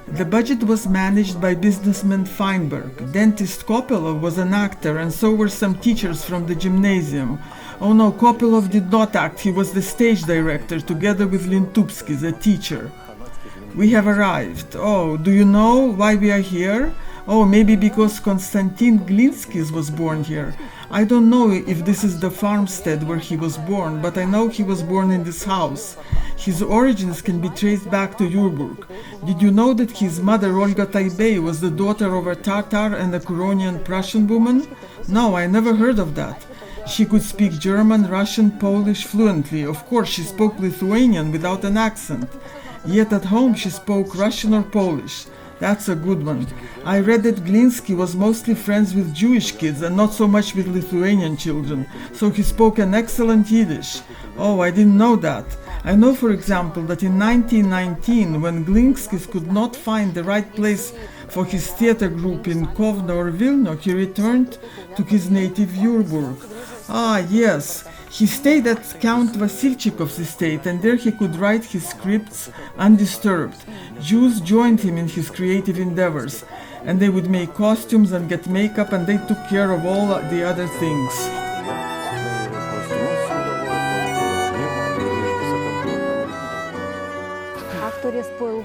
The budget was managed by businessman Feinberg. Dentist Kopelov was an actor and so were some teachers from the gymnasium. Oh no, Kopelov did not act, he was the stage director together with Lintupsky, the teacher. We have arrived. Oh, do you know why we are here? Oh, maybe because Konstantin Glinskis was born here. I don't know if this is the farmstead where he was born, but I know he was born in this house. His origins can be traced back to Yurburg. Did you know that his mother, Olga Taibei, was the daughter of a Tatar and a Curonian Prussian woman? No, I never heard of that. She could speak German, Russian, Polish fluently. Of course, she spoke Lithuanian without an accent. Yet at home she spoke Russian or Polish. That's a good one. I read that Glinsky was mostly friends with Jewish kids and not so much with Lithuanian children, so he spoke an excellent Yiddish. Oh, I didn't know that. I know, for example, that in 1919, when Glinskis could not find the right place for his theater group in Kovno or Vilno, he returned to his native Yurburg. Ah, yes. He stayed at Count Vasilchikov's estate and there he could write his scripts undisturbed. Jews joined him in his creative endeavors and they would make costumes and get makeup and they took care of all the other things.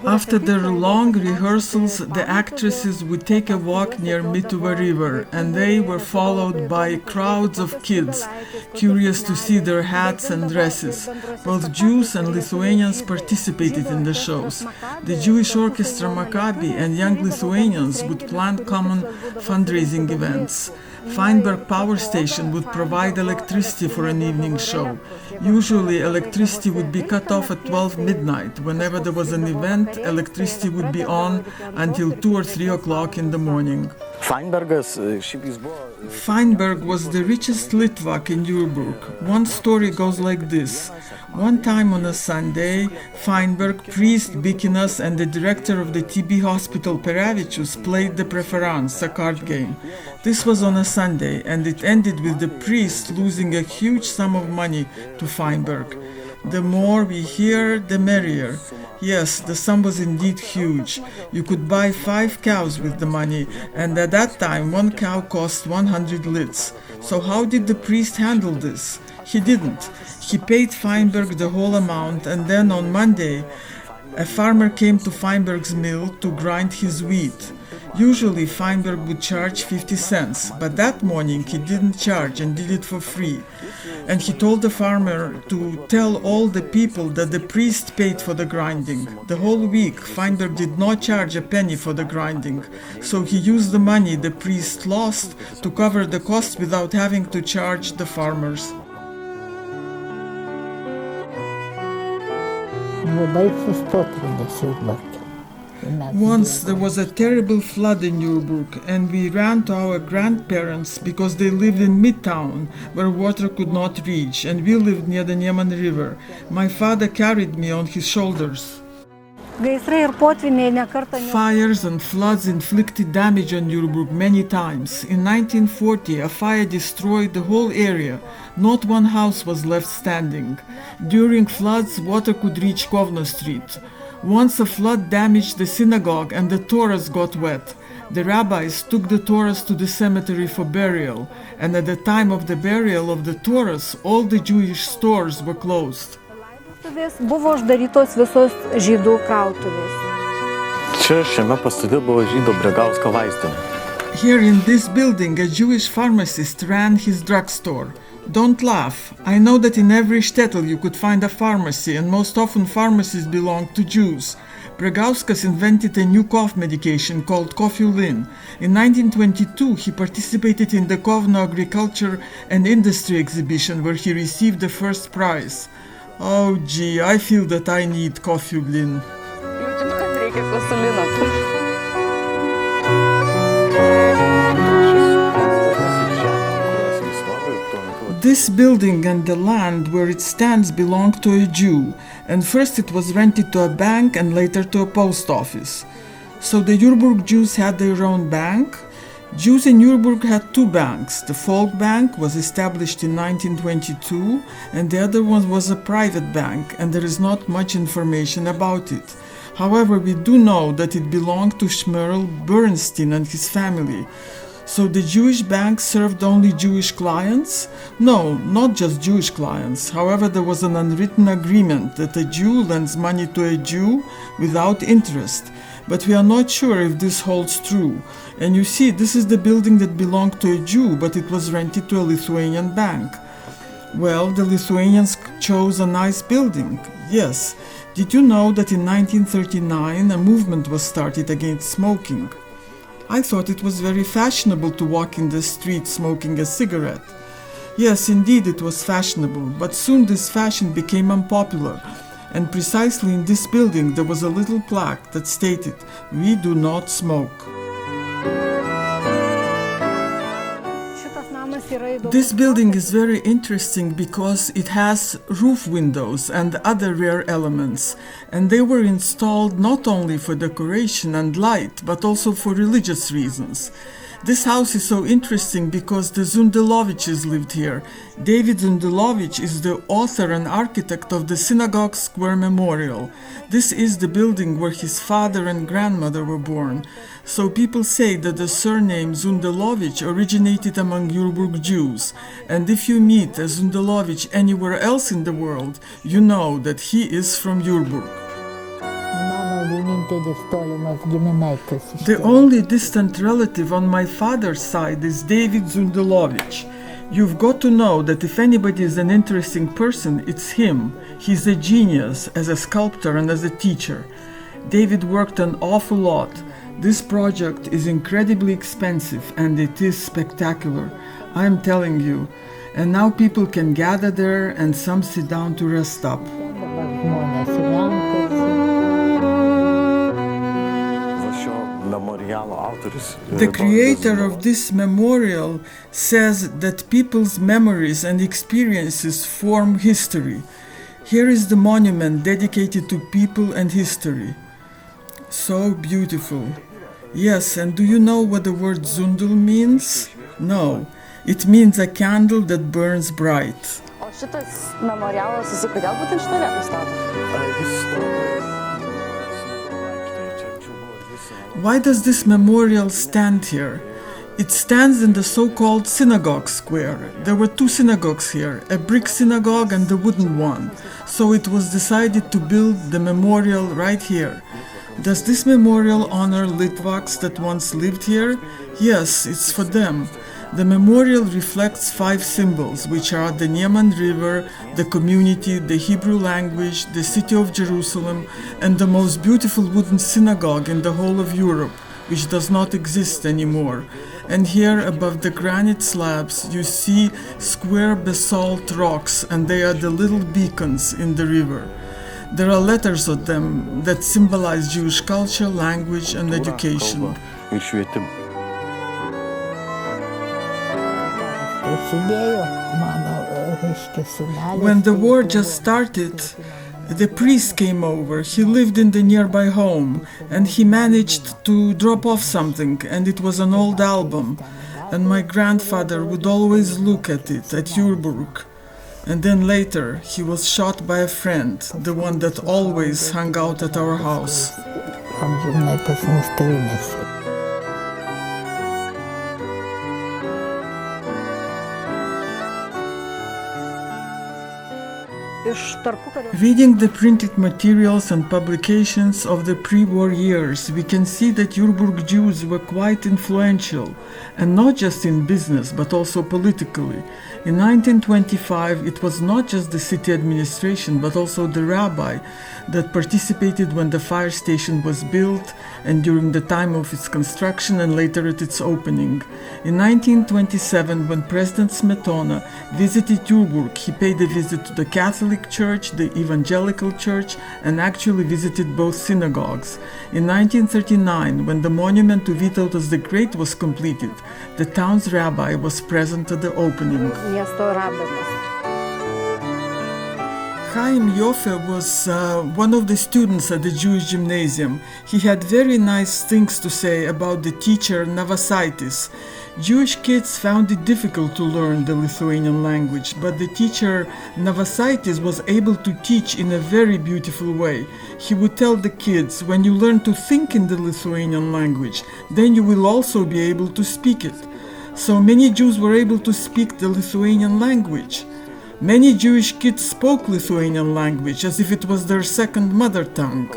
After their long rehearsals, the actresses would take a walk near Mituva River, and they were followed by crowds of kids, curious to see their hats and dresses. Both Jews and Lithuanians participated in the shows. The Jewish orchestra Maccabi and young Lithuanians would plan common fundraising events. Feinberg Power Station would provide electricity for an evening show. Usually electricity would be cut off at 12 midnight. Whenever there was an event, electricity would be on until 2 or 3 o'clock in the morning. Feinberg was the richest Litvak in Yurburg. One story goes like this. One time on a Sunday, Feinberg, priest Bikinas and the director of the TB hospital Peravichus played the preference, a card game. This was on a Sunday and it ended with the priest losing a huge sum of money to Feinberg. The more we hear, the merrier. Yes, the sum was indeed huge. You could buy 5 cows with the money, and at that time 1 cow cost 100 lits. So how did the priest handle this? He didn't. He paid Feinberg the whole amount, and then on Monday, a farmer came to Feinberg's mill to grind his wheat. Usually Feinberg would charge 50 cents, but that morning he didn't charge and did it for free. and he told the farmer to tell all the people that the priest paid for the grinding. The whole week, Feinberg did not charge a penny for the grinding, so he used the money the priest lost to cover the cost without having to charge the farmers. Once there was a terrible flood in Yurburg, and we ran to our grandparents because they lived in Midtown, where water could not reach, and we lived near the Niemen River. My father carried me on his shoulders. Fires and floods inflicted damage on Yurburg many times. In 1940, a fire destroyed the whole area. Not one house was left standing. During floods, water could reach Kovno Street. Once a flood damaged the synagogue and the Torahs got wet. The rabbis took the Torahs to the cemetery for burial, and at the time of the burial of the Torahs, all the Jewish stores were closed. Buvo uždarytos visos žydų krautuvės. Čia šiame pastate buvo žydo Bregausko vaistinė. Here in this building, a Jewish pharmacist ran his drugstore. Don't laugh. I know that in every shtetl you could find a pharmacy, and most often pharmacies belong to Jews. Bregauskas invented a new cough medication called Cofulin. In 1922, he participated in the Kovno Agriculture and Industry exhibition, where he received the first prize. Oh gee, I feel that I need Cofulin. This building and the land where it stands belong to a Jew, and first it was rented to a bank and later to a post office. So the Yurburg Jews had their own bank. Jews in Yurburg had two banks. The Folk Bank was established in 1922, and the other one was a private bank, and there is not much information about it. However, we do know that it belonged to Shmerl Bernstein and his family. So the Jewish bank served only Jewish clients? No, not just Jewish clients. However, there was an unwritten agreement that a Jew lends money to a Jew without interest. But we are not sure if this holds true. And you see, this is the building that belonged to a Jew, but it was rented to a Lithuanian bank. Well, the Lithuanians chose a nice building. Yes. Did you know that in 1939 a movement was started against smoking? I thought it was very fashionable to walk in the street smoking a cigarette. Yes, indeed it was fashionable, but soon this fashion became unpopular. And precisely in this building there was a little plaque that stated, "We do not smoke." This building is very interesting because it has roof windows and other rare elements, and they were installed not only for decoration and light, but also for religious reasons. This house is so interesting because the Zundeloviches lived here. David Zundelovich is the author and architect of the Synagogue Square Memorial. This is the building where his father and grandmother were born. So people say that the surname Zundelovich originated among Yurburg Jews. And if you meet a Zundelovich anywhere else in the world, you know that he is from Yurburg. The only distant relative on my father's side is David Zundelovich. You've got to know that if anybody is an interesting person, it's him. He's a genius as a sculptor and as a teacher. David worked an awful lot. This project is incredibly expensive and it is spectacular. I'm telling you. And now people can gather there and some sit down to rest up. The creator of this memorial says that people's memories and experiences form history. Here is the monument dedicated to people and history. So beautiful. Yes, and do you know what the word Zundel means? No, it means a candle that burns bright. Why does this memorial stand here? It stands in the so-called Synagogue Square. There were two synagogues here, a brick synagogue and a wooden one. So it was decided to build the memorial right here. Does this memorial honor Litvaks that once lived here? Yes, it's for them. The memorial reflects 5 symbols, which are the Nieman River, the community, the Hebrew language, the city of Jerusalem, and the most beautiful wooden synagogue in the whole of Europe, which does not exist anymore. And here above the granite slabs you see square basalt rocks, and they are the little beacons in the river. There are letters on them that symbolize Jewish culture, language, and education. When the war just started, the priest came over. He lived in the nearby home, and he managed to drop off something, and it was an old album. And my grandfather would always look at it at Yurburg. And then later, he was shot by a friend, the one that always hung out at our house. Reading the printed materials and publications of the pre-war years, we can see that Yurburg Jews were quite influential, and not just in business, but also politically. In 1925, it was not just the city administration, but also the rabbi that participated when the fire station was built and during the time of its construction and later at its opening. In 1927, when President Smetona visited Yurburg, he paid a visit to the Catholic Church, the Evangelical Church, and actually visited both synagogues. In 1939, when the monument to Vytautas the Great was completed, the town's rabbi was present at the opening. Chaim Yofe was one of the students at the Jewish gymnasium. He had very nice things to say about the teacher Navasaitis. Jewish kids found it difficult to learn the Lithuanian language, but the teacher Navasaitis was able to teach in a very beautiful way. He would tell the kids, when you learn to think in the Lithuanian language, then you will also be able to speak it. So many Jews were able to speak the Lithuanian language. Many Jewish kids spoke Lithuanian language as if it was their second mother tongue.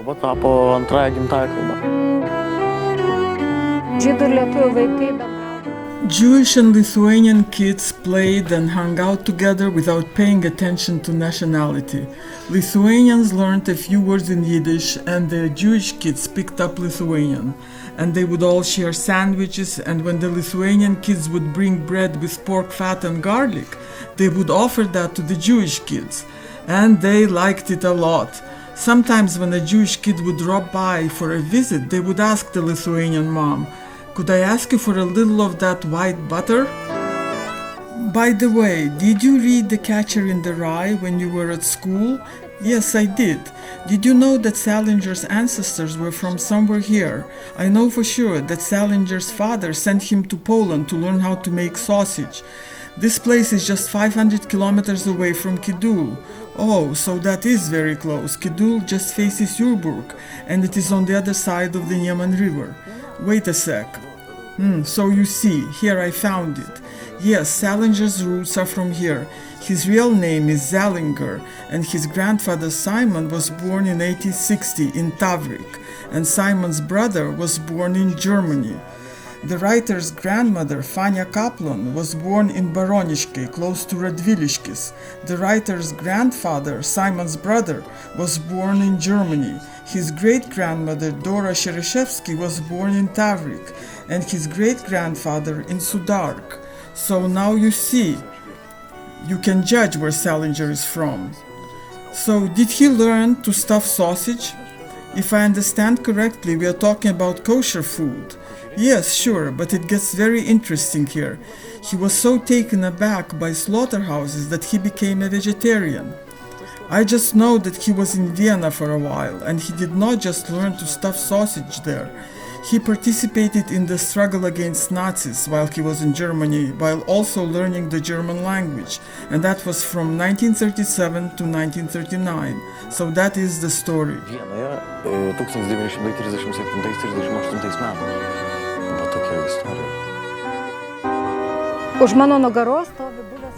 Jewish and Lithuanian kids played and hung out together without paying attention to nationality. Lithuanians learned a few words in Yiddish, and the Jewish kids picked up Lithuanian. And they would all share sandwiches, and when the Lithuanian kids would bring bread with pork fat and garlic, they would offer that to the Jewish kids. And they liked it a lot. Sometimes when a Jewish kid would drop by for a visit, they would ask the Lithuanian mom, "Could I ask you for a little of that white butter?" By the way, did you read The Catcher in the Rye when you were at school? Yes, I did. Did you know that Salinger's ancestors were from somewhere here? I know for sure that Salinger's father sent him to Poland to learn how to make sausage. This place is just 500 kilometers away from Kidul. Oh, so that is very close. Kidul just faces Yurburg, and it is on the other side of the Nieman River. Wait a sec. So you see, here I found it. Yes, Salinger's roots are from here. His real name is Zalinger, and his grandfather Simon was born in 1860 in Tavrik, and Simon's brother was born in Germany. The writer's grandmother, Fania Kaplan, was born in Baroniškai, close to Radviliškis. The writer's grandfather, Simon's brother, was born in Germany. His great-grandmother, Dora Shereshevsky, was born in Tavrik, and his great-grandfather in Sudark. So now you see, you can judge where Salinger is from. So did he learn to stuff sausage? If I understand correctly, we are talking about kosher food. Yes, sure, but it gets very interesting here. He was so taken aback by slaughterhouses that he became a vegetarian. I just know that he was in Vienna for a while, and he did not just learn to stuff sausage there. He participated in the struggle against Nazis while he was in Germany, while also learning the German language, and that was from 1937 to 1939. So that is the story.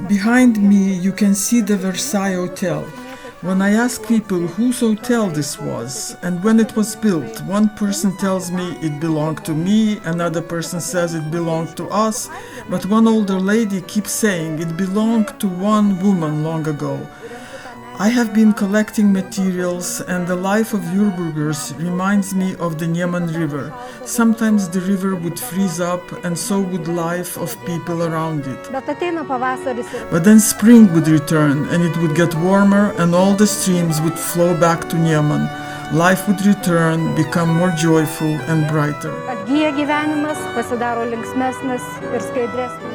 Behind me, you can see the Versailles Hotel. When I ask people whose hotel this was and when it was built, one person tells me it belonged to me, another person says it belonged to us, but one older lady keeps saying it belonged to one woman long ago. I have been collecting materials, and the life of Yurburgers reminds me of the Niemen River. Sometimes the river would freeze up, and so would life of people around it. Bet ateina pavasaris ir But then spring would return, and it would get warmer, and all the streams would flow back to Niemen. Life would return, become more joyful and brighter. atgyja gyvenimas, pasidaro linksmesnis ir skaidresnis.